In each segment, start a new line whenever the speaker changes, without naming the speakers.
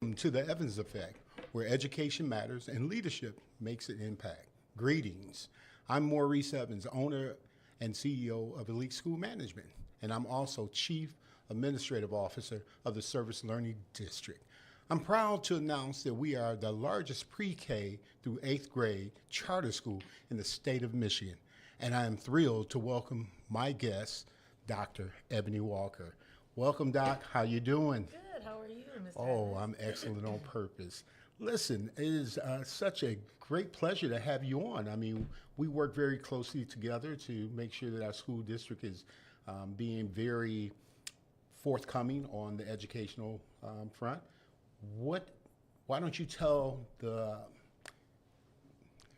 To the Evans Effect, where education matters and leadership makes an impact. Greetings. I'm Maurice Evans, owner and CEO of Elite School Management, and I'm also Chief Administrative Officer of the Service Learning District. I'm proud to announce that we are the largest pre-K through 8th grade charter school in the state of Michigan, and I am thrilled to welcome my guest, Dr. Ebony Walker. Welcome, Doc. How you doing?
Good. How are you, Mr.
Oh,
Evans?
I'm excellent on purpose. Listen, it is such a great pleasure to have you on. I mean, we work very closely together to make sure that our school district is being very forthcoming on the educational front. What? Why don't you tell the?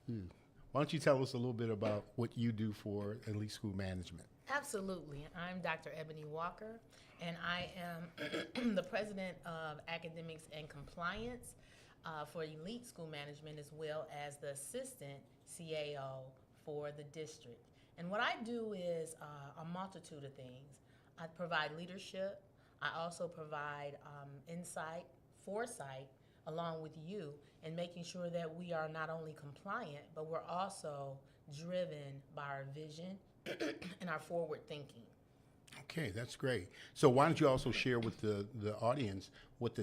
Why don't you tell us a little bit about what you do for Elite School Management?
Absolutely. I'm Dr. Ebony Walker, and I am the president of academics and compliance for Elite School Management, as well as the assistant CAO for the district. And what I do is a multitude of things. I provide leadership. I also provide insight, foresight, along with you, in making sure that we are not only compliant, but we're also driven by our vision and our forward thinking.
Okay, that's great. So why don't you also share with the audience what the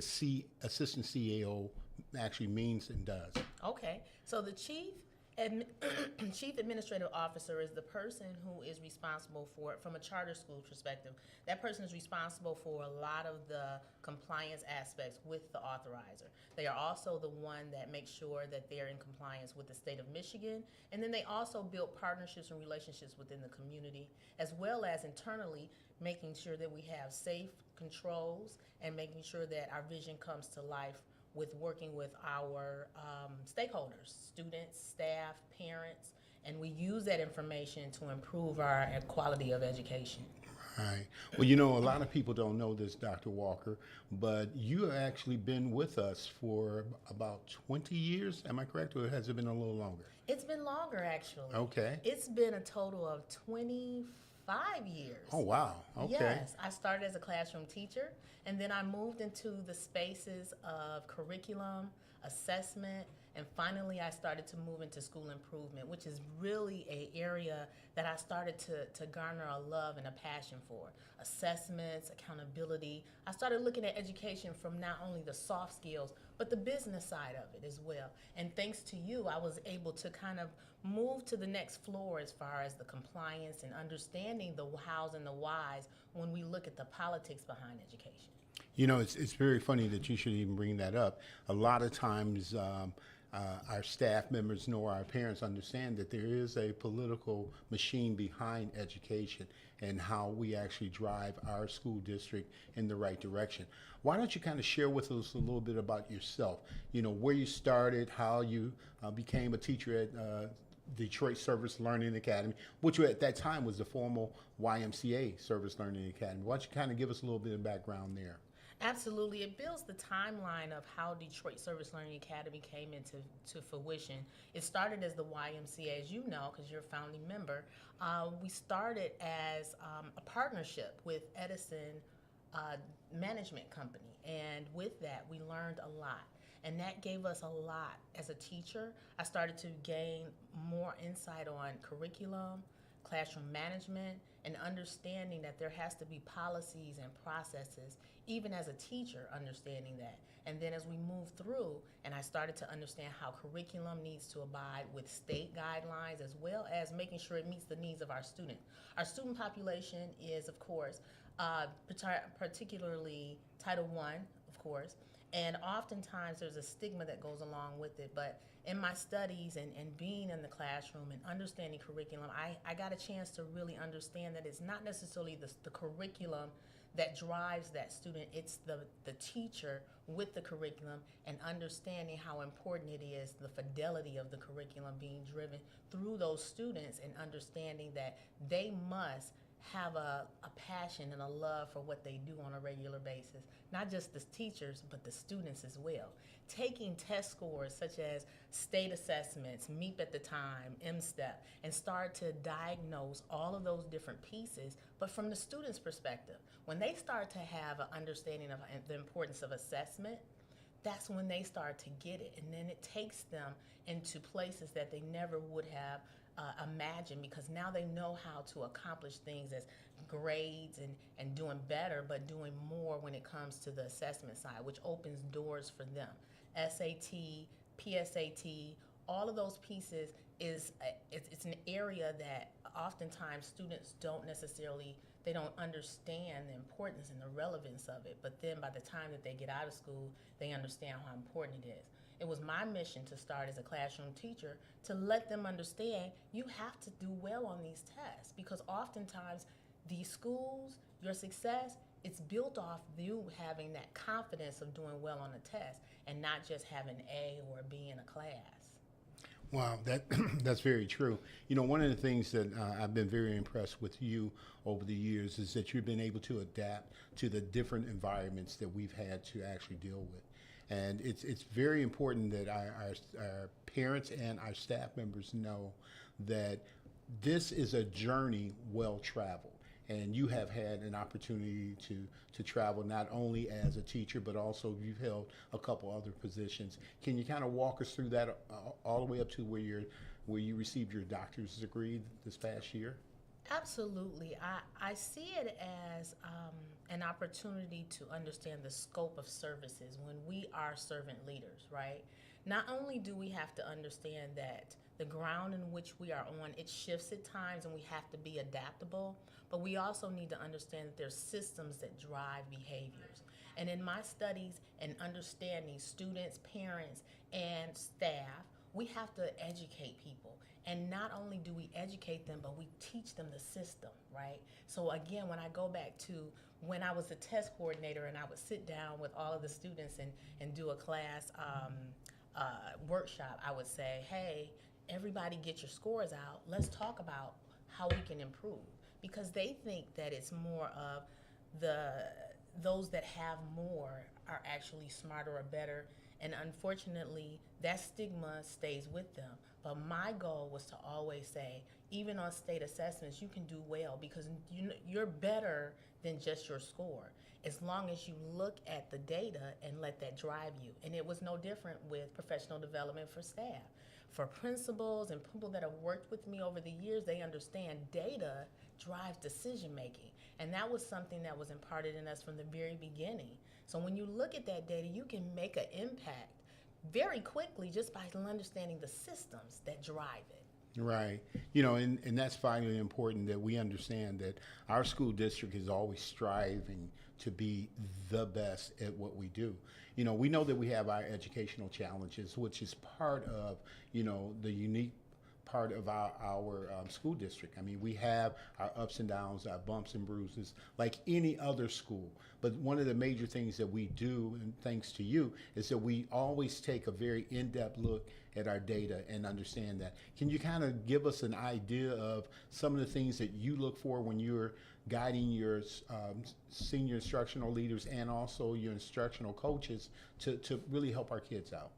assistant CAO actually means and does?
Okay, so the chief administrative officer is the person who is responsible for, from a charter school perspective, that person is responsible for a lot of the compliance aspects with the authorizer. They are also the one that makes sure that they're in compliance with the state of Michigan, and then they also build partnerships and relationships within the community, as well as internally making sure that we have safe controls and making sure that our vision comes to life with working with our stakeholders, students, staff, parents, and we use that information to improve our quality of education.
Right. Well, you know, a lot of people don't know this, Dr. Walker, but you have actually been with us for about 20 years. Am I correct, or has it been a little longer?
It's been longer, actually.
Okay.
It's been a total of 25 years.
Oh, wow. Okay.
Yes, I started as a classroom teacher, and then I moved into the spaces of curriculum, assessment, and finally I started to move into school improvement, which is really an area that I started to garner a love and a passion for. Assessments, accountability. I started looking at education from not only the soft skills, but the business side of it as well. And thanks to you, I was able to kind of move to the next floor as far as the compliance and understanding the hows and the whys when we look at the politics behind education.
You know, it's very funny that you should even bring that up. A lot of times, our staff members nor our parents understand that there is a political machine behind education and how we actually drive our school district in the right direction. Why don't you kind of share with us a little bit about yourself? You know, where you started, how you became a teacher at Detroit Service Learning Academy, which at that time was the formal YMCA Service Learning Academy. Why don't you kind of give us a little bit of background there?
Absolutely. It builds the timeline of how Detroit Service Learning Academy came into fruition. It started as the YMCA, as you know, because you're a founding member. We started as a partnership with Edison Management Company. And with that, we learned a lot. And that gave us a lot as a teacher. I started to gain more insight on curriculum, classroom management, and understanding that there has to be policies and processes, even as a teacher, understanding that. And then as we moved through, and I started to understand how curriculum needs to abide with state guidelines, as well as making sure it meets the needs of our student. Our student population is, of course, particularly Title I, of course, and oftentimes there's a stigma that goes along with it. But in my studies and being in the classroom and understanding curriculum, I got a chance to really understand that it's not necessarily the curriculum that drives that student. It's the teacher with the curriculum and understanding how important it is, the fidelity of the curriculum being driven through those students, and understanding that they must have a passion and a love for what they do on a regular basis. Not just the teachers, but the students as well. Taking test scores such as state assessments, MEP at the time, MSTEP, and start to diagnose all of those different pieces, but from the student's perspective. When they start to have an understanding of the importance of assessment, that's when they start to get it. And then it takes them into places that they never would have imagined, because now they know how to accomplish things as grades and doing better, but doing more when it comes to the assessment side, which opens doors for them. SAT, PSAT, all of those pieces it's an area that oftentimes students don't necessarily, they don't understand the importance and the relevance of it. But then by the time that they get out of school, they understand how important it is. It was my mission to start as a classroom teacher to let them understand you have to do well on these tests, because oftentimes these schools, your success, it's built off you having that confidence of doing well on a test and not just having A or B in a class.
Wow, that that's very true. You know, one of the things that I've been very impressed with you over the years is that you've been able to adapt to the different environments that we've had to actually deal with. And it's very important that our parents and our staff members know that this is a journey well traveled. And you have had an opportunity to travel not only as a teacher, but also you've held a couple other positions. Can you kind of walk us through that all the way up to where you received your doctor's degree this past year?
Absolutely. I see it as an opportunity to understand the scope of services when we are servant leaders, right? Not only do we have to understand that the ground in which we are on, it shifts at times and we have to be adaptable, but we also need to understand that there's systems that drive behaviors. And in my studies and understanding students, parents, and staff, we have to educate people. And not only do we educate them, but we teach them the system, right? So again, when I go back to when I was a test coordinator and I would sit down with all of the students and do a class workshop, I would say, hey, everybody get your scores out. Let's talk about how we can improve. Because they think that it's more of those that have more are actually smarter or better. And unfortunately, that stigma stays with them. But my goal was to always say, even on state assessments, you can do well because you're better than just your score, as long as you look at the data and let that drive you. And it was no different with professional development for staff. For principals and people that have worked with me over the years, they understand data drives decision making. And that was something that was imparted in us from the very beginning. So when you look at that data, you can make an impact very quickly just by understanding the systems that drive it.
Right. You know, and that's finally important that we understand that our school district is always striving to be the best at what we do. You know, we know that we have our educational challenges, which is part of, you know, the unique part of our school district. I mean, we have our ups and downs, our bumps and bruises, like any other school. But one of the major things that we do, and thanks to you, is that we always take a very in-depth look at our data and understand that. Can you kind of give us an idea of some of the things that you look for when you're guiding your senior instructional leaders and also your instructional coaches to really help our kids out?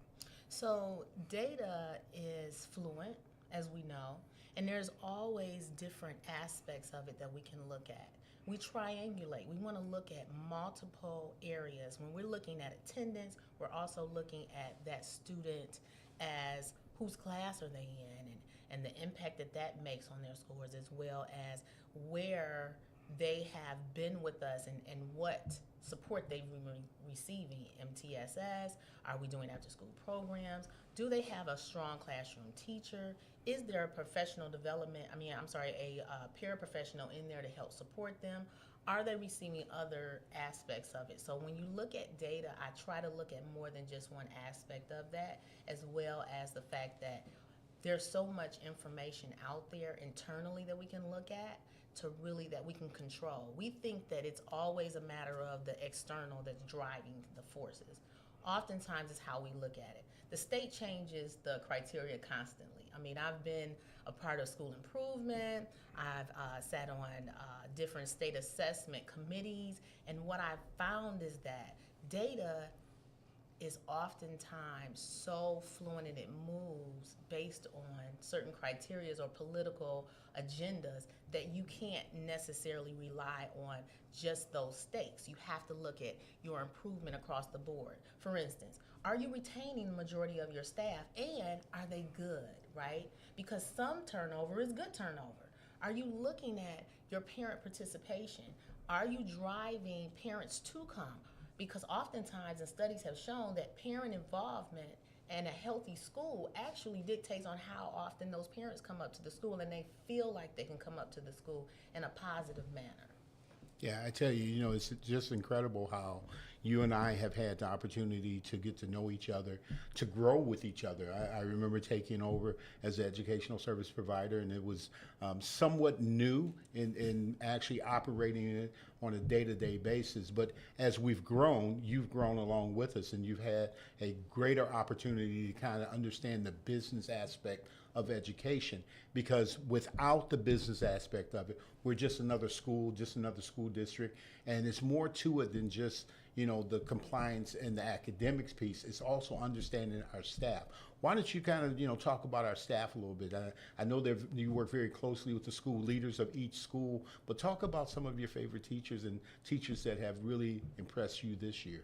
So data is fluent, as we know, and there's always different aspects of it that we can look at. We triangulate. We want to look at multiple areas. When we're looking at attendance, we're also looking at that student as whose class are they in and the impact that that makes on their scores, as well as where they have been with us and what support they've been receiving. MTSS, are we doing after school programs? Do they have a strong classroom teacher? Is there a professional development, a paraprofessional in there to help support them? Are they receiving other aspects of it? So when you look at data, I try to look at more than just one aspect of that, as well as the fact that there's so much information out there internally that we can look at that we can control. We think that it's always a matter of the external that's driving the forces. Oftentimes it's how we look at it. The state changes the criteria constantly. I mean, I've been a part of school improvement. I've sat on different state assessment committees, and what I've found is that data is oftentimes so fluent and it moves based on certain criteria or political agendas that you can't necessarily rely on just those stakes. You have to look at your improvement across the board. For instance, Are you retaining the majority of your staff, and are they good, right? Because some turnover is good turnover. Are you looking at your parent participation? Are you driving parents to come? Because oftentimes, and studies have shown that parent involvement and a healthy school actually dictates on how often those parents come up to the school and they feel like they can come up to the school in a positive manner.
Yeah, I tell you, it's just incredible how you and I have had the opportunity to get to know each other, to grow with each other. I remember taking over as an educational service provider, and it was somewhat new in actually operating it on a day-to-day basis. But as we've grown, you've grown along with us, and you've had a greater opportunity to kind of understand the business aspect of education, because without the business aspect of it, we're just another school district, and it's more to it than just the compliance and the academics piece. It's also understanding our staff. Why don't you kind of talk about our staff a little bit? I know that you work very closely with the school leaders of each school, but talk about some of your favorite teachers and teachers that have really impressed you this year.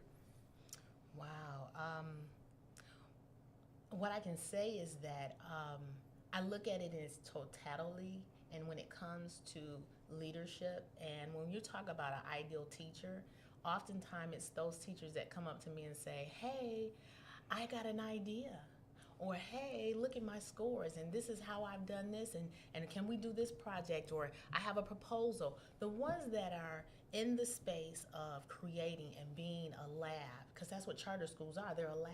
Wow. What I can say is that I look at it in its totality, and when it comes to leadership, and when you talk about an ideal teacher, oftentimes it's those teachers that come up to me and say, hey, I got an idea. Or, hey, look at my scores, and this is how I've done this, and can we do this project, or I have a proposal. The ones that are in the space of creating and being a lab, because that's what charter schools are, they're a lab.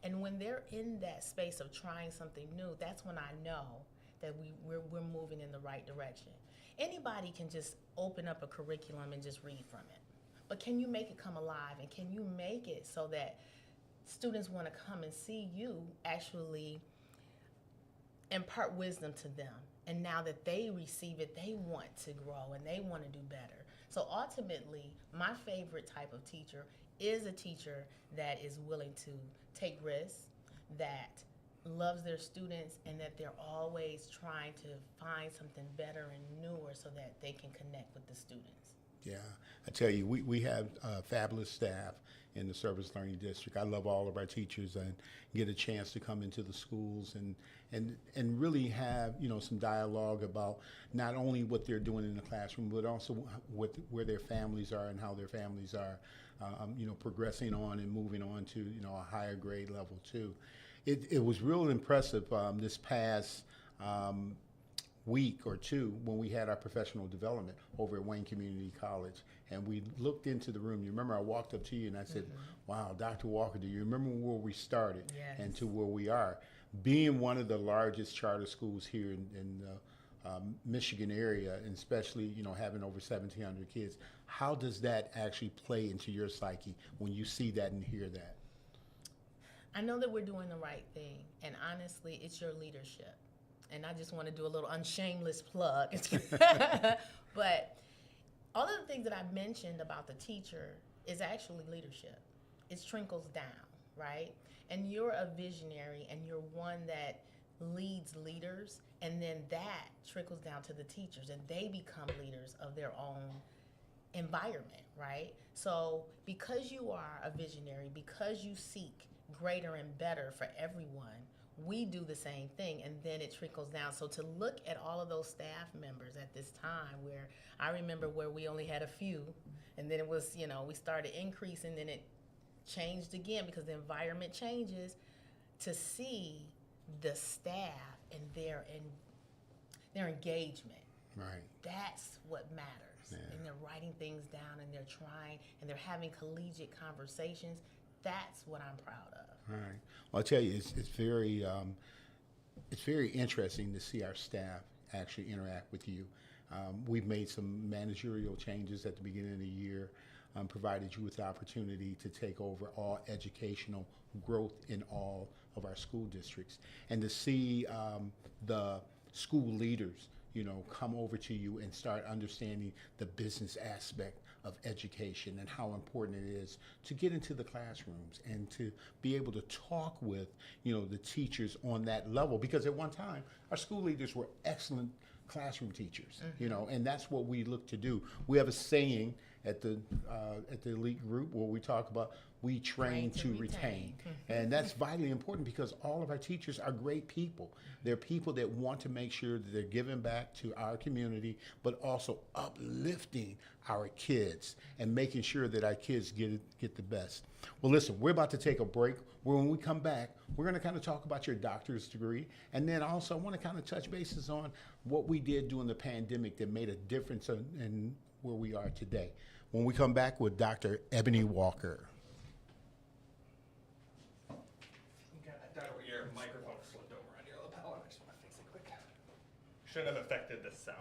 And when they're in that space of trying something new, that's when I know that we're moving in the right direction. Anybody can just open up a curriculum and just read from it. But can you make it come alive, and can you make it so that students want to come and see you actually impart wisdom to them? And now that they receive it, they want to grow and they want to do better. So ultimately, my favorite type of teacher is a teacher that is willing to take risks, that loves their students, and that they're always trying to find something better and newer so that they can connect with the students.
Yeah, I tell you, we have fabulous staff in the Service Learning District. I love all of our teachers and get a chance to come into the schools and really have some dialogue about not only what they're doing in the classroom, but also where their families are and how their families are progressing on and moving on to a higher grade level too. It was real impressive this past week or two when we had our professional development over at Wayne Community College, and we looked into the room. You remember I walked up to you and I said, wow, Dr. Walker, do you remember where we started?
Yes.
And to where we are? Being one of the largest charter schools here in the Michigan area, and especially having over 1,700 kids, how does that actually play into your psyche when you see that and hear that?
I know that we're doing the right thing, and honestly, it's your leadership. And I just want to do a little unshameless plug. But all of the things that I've mentioned about the teacher is actually leadership. It trickles down, right? And you're a visionary, and you're one that leads leaders, and then that trickles down to the teachers, and they become leaders of their own environment, right? So because you are a visionary, because you seek greater and better for everyone, we do the same thing, and then it trickles down. So to look at all of those staff members at this time, where I remember where we only had a few, and then it was, we started increasing, then it changed again because the environment changes, to see the staff and their engagement.
Right.
That's what matters.
Yeah.
And they're writing things down, and they're trying, and they're having collegiate conversations. That's what I'm proud of.
All right. Well, I'll tell you, it's very interesting to see our staff actually interact with you. We've made some managerial changes at the beginning of the year, provided you with the opportunity to take over all educational growth in all of our school districts, and to see the school leaders come over to you and start understanding the business aspect of education and how important it is to get into the classrooms and to be able to talk with the teachers on that level, because at one time our school leaders were excellent classroom teachers, and that's what we look to do. We have a saying at the elite group where we talk about we train to retain. And that's vitally important because all of our teachers are great people. They're people that want to make sure that they're giving back to our community, but also uplifting our kids and making sure that our kids get the best. Well, listen, we're about to take a break. When we come back, we're going to kind of talk about your doctor's degree. And then also I want to kind of touch bases on what we did during the pandemic that made a difference in where we are today. When we come back with Dr. Ebony Walker.
Your microphone slipped over on your lapel, and I just want to fix it quick. Shouldn't have affected the sound.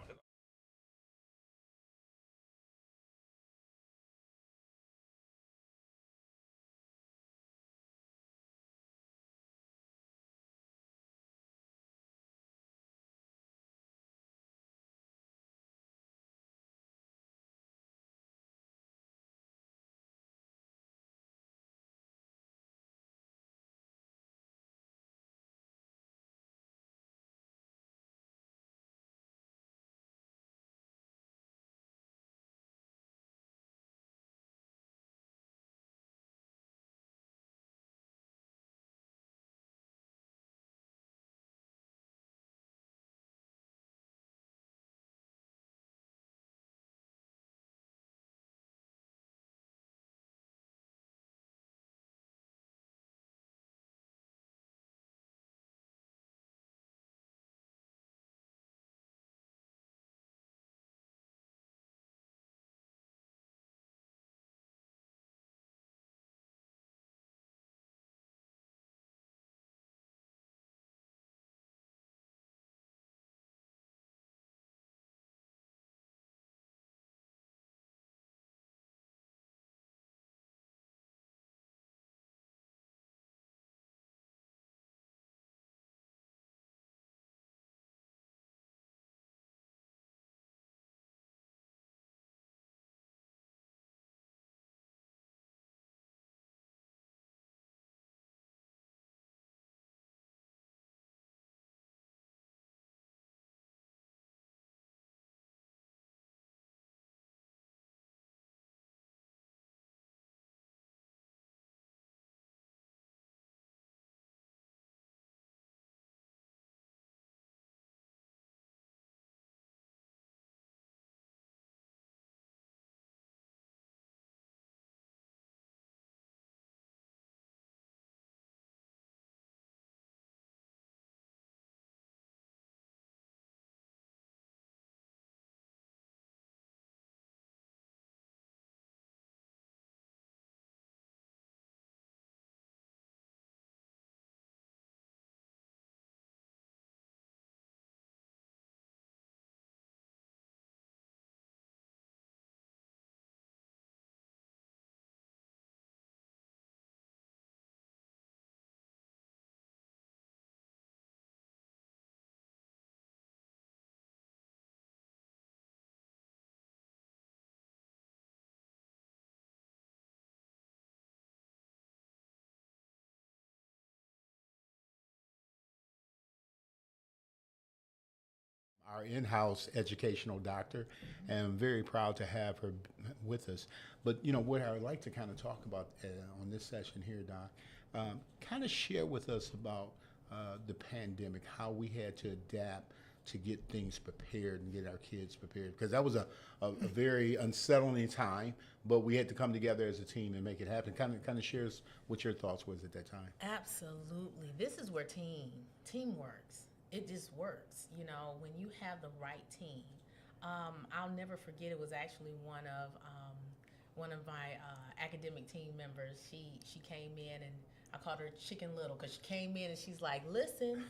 Our in-house educational doctor, and I'm very proud to have her with us. But what I would like to kind of talk about on this session here, Doc, kind of share with us about the pandemic, how we had to adapt to get things prepared and get our kids prepared, because that was a very unsettling time, but we had to come together as a team and make it happen. Kind of shares what your thoughts was at that time.
Absolutely. This is where team works. It just works. When you have the right team. I'll never forget. It was actually one of my academic team members. She came in, and I called her Chicken Little because she came in and she's like, "Listen,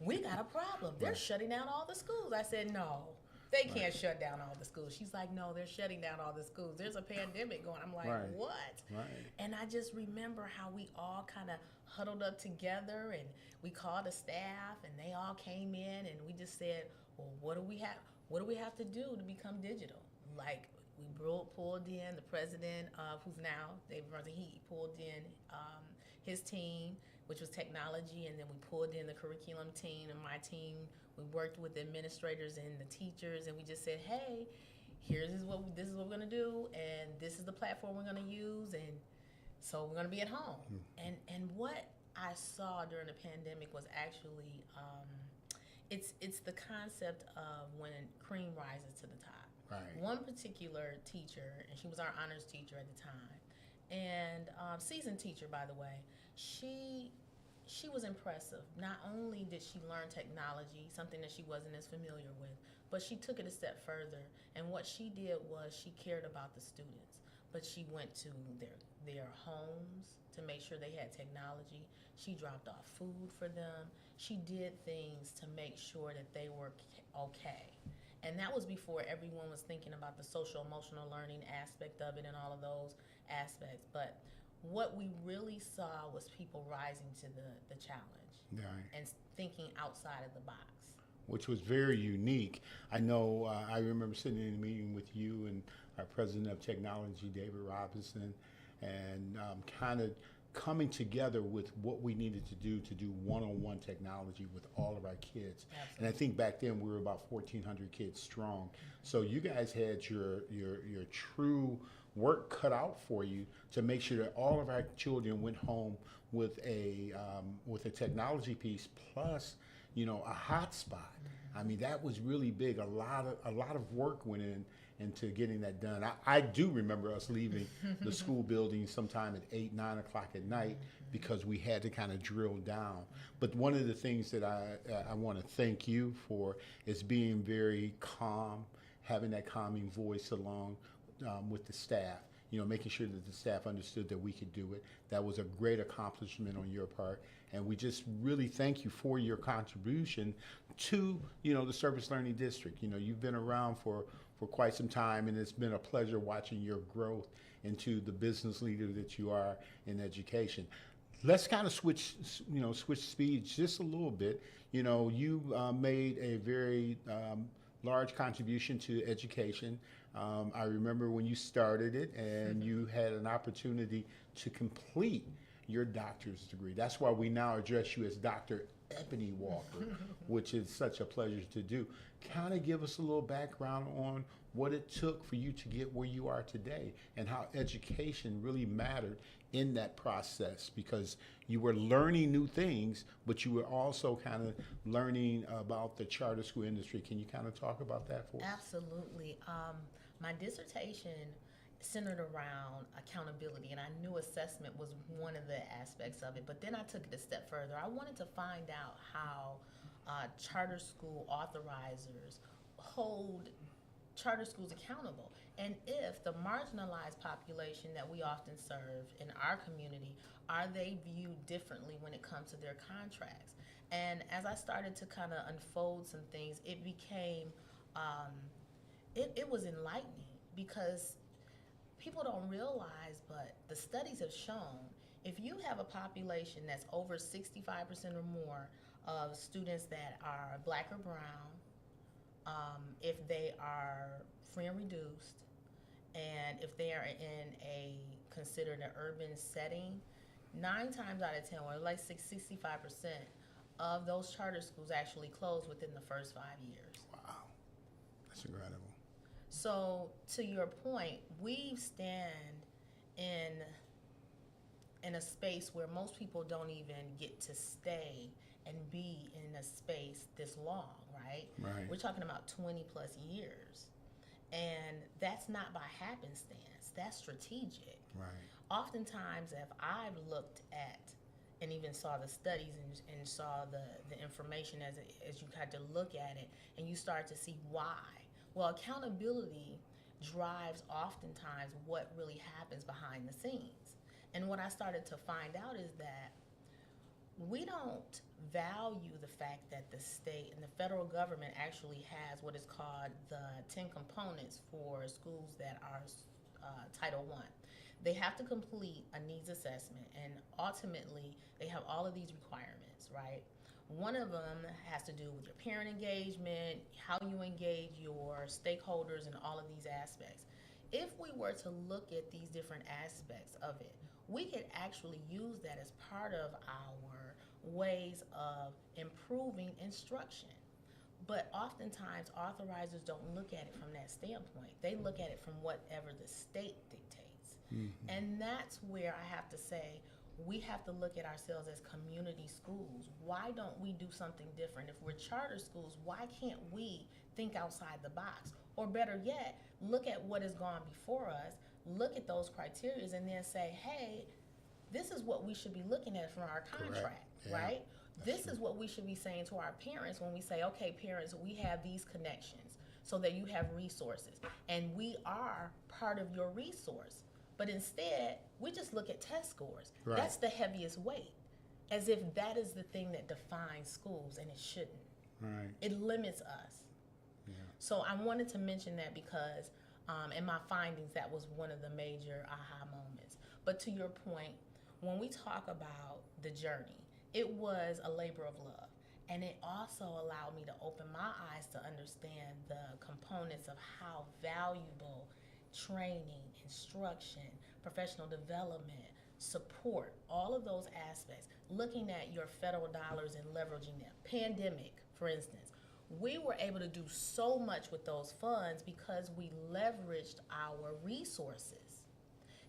we got a problem. They're shutting down all the schools." I said, "No, they can't shut down all the schools." She's like, "No, they're shutting down all the schools. There's a pandemic going." I'm like,
Right.
"What?"
Right.
And I just remember how we all kind of huddled up together, and we called the staff, and they all came in, and we just said, "Well, what do we have? What do we have to do to become digital?" Like, we pulled in the president of who's now David Brunson. He pulled in his team, which was technology, and then we pulled in the curriculum team and my team. We worked with the administrators and the teachers, and we just said, "Hey, this is what we're gonna do, and this is the platform we're gonna use." And So we're going to be at home. And what I saw during the pandemic was actually it's the concept of when cream rises to the top.
Right.
One particular teacher, and she was our honors teacher at the time, and seasoned teacher, by the way, she was impressive. Not only did she learn technology, something that she wasn't as familiar with, but she took it a step further. And what she did was she cared about the students. But she went to their homes to make sure they had technology. She dropped off food for them. She did things to make sure that they were okay. And that was before everyone was thinking about the social emotional learning aspect of it and all of those aspects. But what we really saw was people rising to the challenge
Right.
and thinking outside of the box.
Which was very unique. I know I remember sitting in a meeting with you and our president of technology, David Robinson, and kind of coming together with what we needed to do one-on-one technology with all of our kids.
Absolutely.
And I think back then we were about 1,400 kids strong. So you guys had your true work cut out for you to make sure that all of our children went home with a technology piece plus, you know, a hotspot. I mean, that was really big. A lot of work went into getting that done. I do remember us leaving the school building sometime at 8, 9 o'clock at night because we had to kind of drill down. But one of the things that I want to thank you for is being very calm, having that calming voice along with the staff. You know, making sure that the staff understood that we could do it. That was a great accomplishment on your part. And we just really thank you for your contribution to, you know, the Service Learning District. You know, you've been around for quite some time, and it's been a pleasure watching your growth into the business leader that you are in education. Let's kind of switch speeds just a little bit. You know, you made a very large contribution to education. I remember when you started it and you had an opportunity to complete your doctor's degree. That's why we now address you as Dr. Ebony Walker, which is such a pleasure to do. Kind of give us a little background on what it took for you to get where you are today and how education really mattered in that process, because you were learning new things, but you were also kind of learning about the charter school industry. Can you kind of talk about that for us?
Absolutely. My dissertation centered around accountability, and I knew assessment was one of the aspects of it, but then I took it a step further. I wanted to find out how charter school authorizers hold charter schools accountable, and if the marginalized population that we often serve in our community, are they viewed differently when it comes to their contracts? And as I started to kind of unfold some things, it became it was enlightening, because people don't realize, but the studies have shown, if you have a population that's over 65% or more of students that are Black or brown, if they are free and reduced, and if they are in a considered an urban setting, 9 times out of 10, or like 65% of those charter schools actually close within the first 5 years.
Wow, that's incredible.
So to your point, we stand in a space where most people don't even get to stay and be in a space this long, right?
Right.
We're talking about 20 plus years. And that's not by happenstance, that's strategic.
Right.
Oftentimes, if I've looked at and even saw the studies and saw the information as you had to look at it, and you start to see why. Well, accountability drives oftentimes what really happens behind the scenes. And what I started to find out is that we don't value the fact that the state and the federal government actually has what is called the 10 components for schools that are Title I. They have to complete a needs assessment, and ultimately they have all of these requirements, right? One of them has to do with your parent engagement, how you engage your stakeholders, and all of these aspects. If we were to look at these different aspects of it, we could actually use that as part of our ways of improving instruction. But oftentimes, authorizers don't look at it from that standpoint. They look at it from whatever the state dictates. And that's where I have to say, we have to look at ourselves as community schools. Why don't we do something different? If we're charter schools, why can't we think outside the box? Or better yet, look at what has gone before us, look at those criteria, and then say, hey, this is what we should be looking at from our contract,
Yeah,
right?
that's
This
true.
is what we should be saying to our parents when we say, okay, parents, we have these connections so that you have resources, and we are part of your resource. But instead, we just look at test scores.
Right.
That's the heaviest weight, as if that is the thing that defines schools, and it shouldn't.
Right.
It limits us.
Yeah.
So I wanted to mention that because in my findings, that was one of the major aha moments. But to your point, when we talk about the journey, it was a labor of love. And it also allowed me to open my eyes to understand the components of how valuable training, instruction, professional development, support, all of those aspects, looking at your federal dollars and leveraging them. Pandemic, for instance, we were able to do so much with those funds because we leveraged our resources.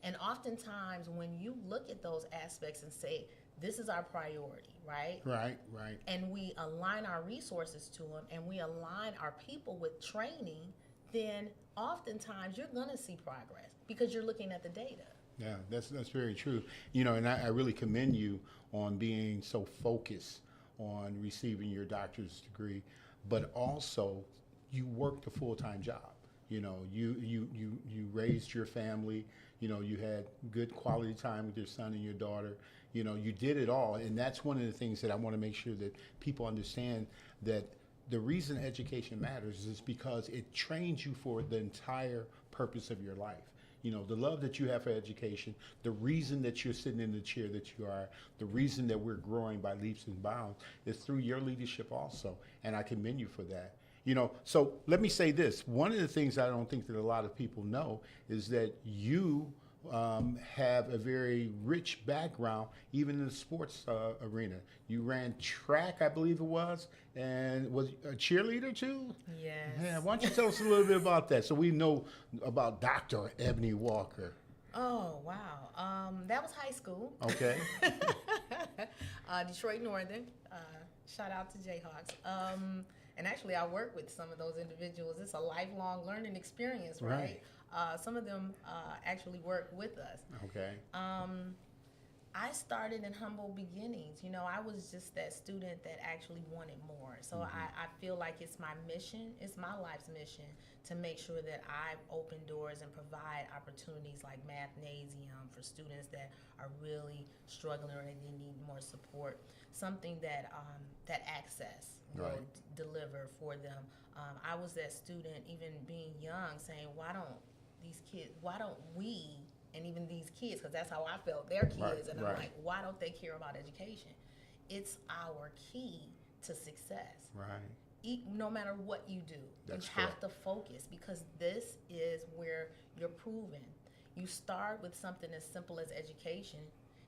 And oftentimes when you look at those aspects and say, this is our priority, right?
Right. Right.
And we align our resources to them and we align our people with training, then oftentimes you're going to see progress because you're looking at the data.
Yeah, that's very true. You know, and I really commend you on being so focused on receiving your doctor's degree, but also you worked a full-time job. You know, you raised your family. You know, you had good quality time with your son and your daughter. You know, you did it all, and that's one of the things that I want to make sure that people understand, that the reason education matters is because it trains you for the entire purpose of your life. You know, the love that you have for education, the reason that you're sitting in the chair that you are, the reason that we're growing by leaps and bounds is through your leadership also, and I commend you for that. You know, so let me say this. One of the things I don't think that a lot of people know is that you have a very rich background, even in the sports arena. You ran track, I believe it was, and was a cheerleader too?
Yes.
Yeah, why don't you tell us a little bit about that so we know about Dr. Ebony Walker?
Oh, wow. That was high school.
Okay.
Detroit Northern. Shout out to Jayhawks. And actually, I work with some of those individuals. It's a lifelong learning experience, right?
Right.
Some of them actually work with us.
Okay.
I started in humble beginnings. You know, I was just that student that actually wanted more. So I feel like it's my mission, it's my life's mission to make sure that I open doors and provide opportunities like Mathnasium for students that are really struggling or they need more support. Something that that access will
Right.
deliver for them. I was that student, even being young, saying, why don't we, and even these kids, because that's how I felt, they're kids,
Right,
and
right.
I'm like, why don't they care about education? It's our key to success.
Right.
No matter what you do,
That's
you have
correct.
to focus, because this is where you're proven. You start with something as simple as education,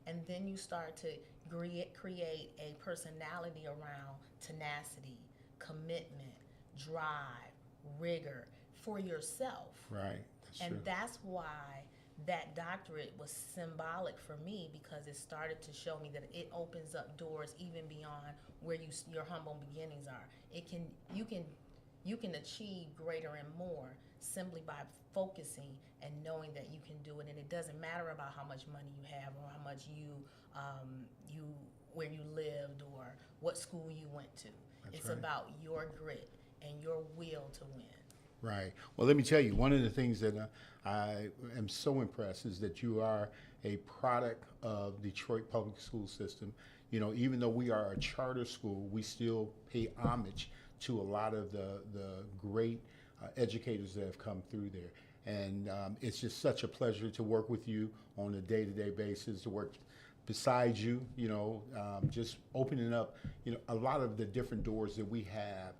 and then you start to create a personality around tenacity, commitment, drive, rigor for yourself.
Right. That's
And
true.
that's why that doctorate was symbolic for me, because it started to show me that it opens up doors even beyond where your humble beginnings are. You can achieve greater and more simply by focusing and knowing that you can do it. And it doesn't matter about how much money you have or how much where you lived or what school you went to.
That's
It's
right.
about your grit and your will to win.
Right. Well, let me tell you, one of the things that I am so impressed is that you are a product of Detroit Public School System. You know, even though we are a charter school, we still pay homage to a lot of the great educators that have come through there. And it's just such a pleasure to work with you on a day-to-day basis, to work beside you, you know, just opening up, you know, a lot of the different doors that we have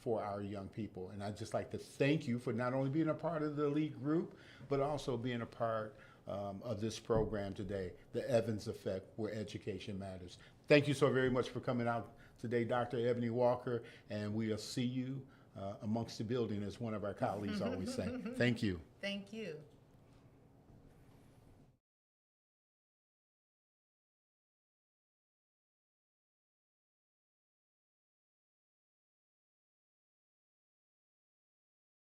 for our young people. And I'd just like to thank you for not only being a part of the elite group, but also being a part of this program today, the Evans Effect, where education matters. Thank you so very much for coming out today, Dr. Ebony Walker, and we'll see you amongst the building, as one of our colleagues always say. Thank you.
Thank you.